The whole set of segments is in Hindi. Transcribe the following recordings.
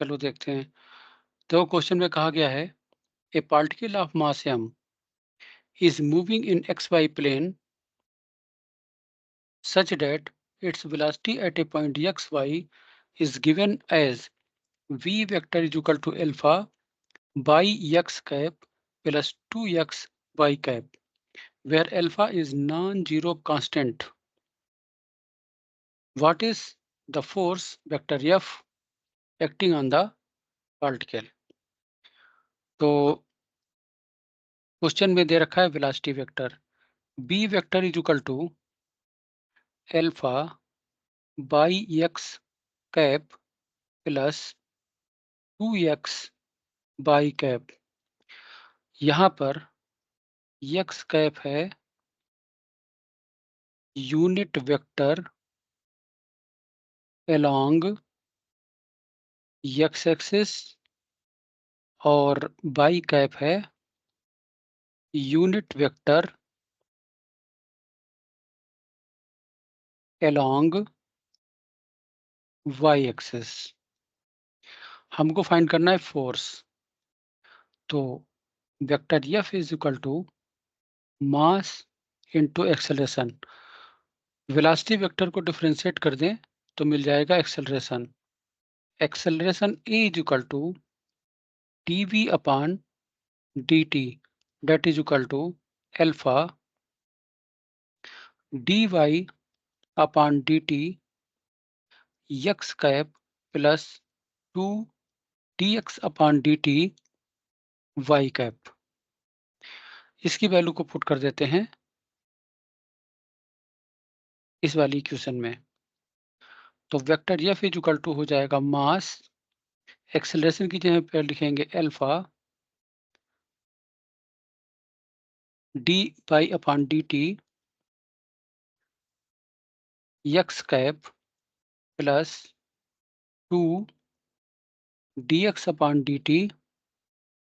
चलो देखते हैं। तो क्वेश्चन में कहा गया है ए particle of mass m is moving in xy plane such that its velocity at a point xy is given as v vector is equal to alpha by x cap plus 2x y cap, where alpha is non-zero constant. What is the force vector F acting on the particle? तो क्वेश्चन में दे रखा है velocity vector b vector is equal to alpha y x cap plus 2x y cap. यहाँ पर x कैप है unit vector along x axis और बाई कैप है unit vector along y axis. हमको फाइंड करना है फोर्स। तो vector F is equal to mass into acceleration. Velocity vector को डिफरेंशिएट कर दें तो मिल जाएगा acceleration. Acceleration a is equal to dv upon dt that is equal to alpha dy upon dt x cap plus 2 dx upon dt y cap। इसकी वैल्यू को पुट कर देते हैं इस वाली इक्वेशन में। तो vector F is equal to हो जाएगा मास, एक्सेलरेशन की जगह पर लिखेंगे alpha d y upon d t x cap plus 2 d x upon d t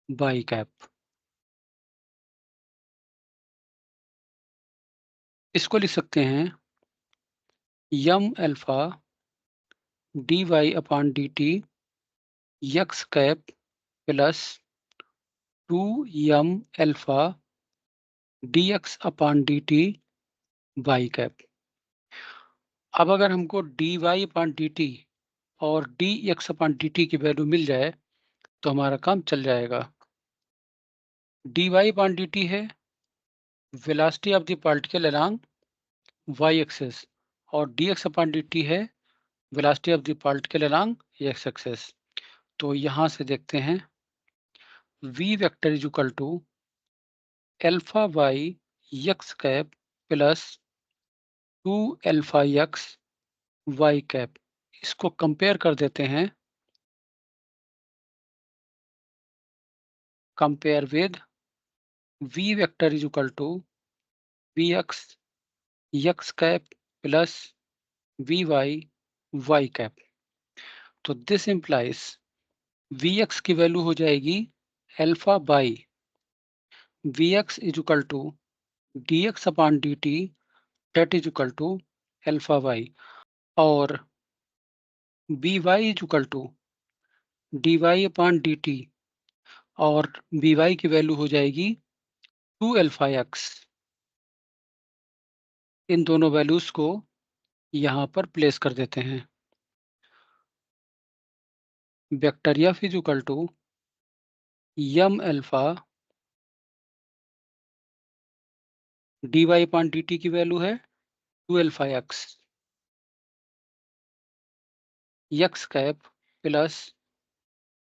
y cap. इसको लिख सकते हैं m alpha d y upon d t x cap plus 2m alpha d x upon d t y cap. अब अगर हमको d y upon d t और d x upon d t की वैल्यू मिल जाए तो हमारा काम चल जाएगा। D y upon d t है velocity of the particle along y axis और d x upon d t है velocity of the particle along x axis. तो यहाँ से देखते हैं v vector is equal to alpha y x cap plus 2 alpha x y cap. इसको कंपेयर कर देते हैं, compare with v vector is equal to v x cap plus v y cap. तो दिस इम्प्लाइज वी एक्स की वैल्यू हो जाएगी alpha by v x is equal to d x upon d t that is equal to alpha y, और b y is equal to d y upon d t और बी वाई की वैल्यू हो जाएगी 2 अल्फा एक्स। इन दोनों वैल्यूज को यहाँ पर प्लेस कर देते हैं। Vector F is equal to m alpha d y upon d t की वैल्यू है 2 alpha x x cap plus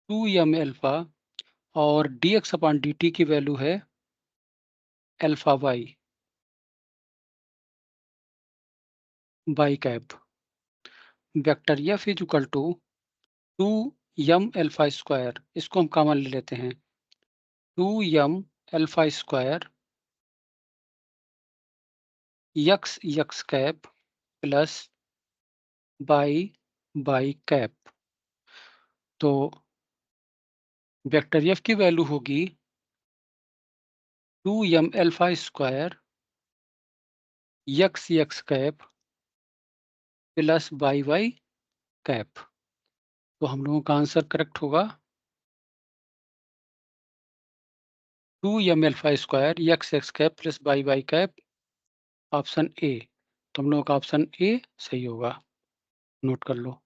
2m alpha और d x upon d t की वैल्यू है alpha y by cap. Vector F is equal to 2m alpha square, इसको हम कॉमन ले लेते हैं 2m alpha square x cap plus by cap. तो वेक्टर एफ की वैल्यू होगी 2m alpha square x cap plus y cap. तो हम लोगों का आंसर करेक्ट होगा 2m α² x cap plus y cap, option A. तो हम लोगों का ऑप्शन ए सही होगा, नोट कर लो।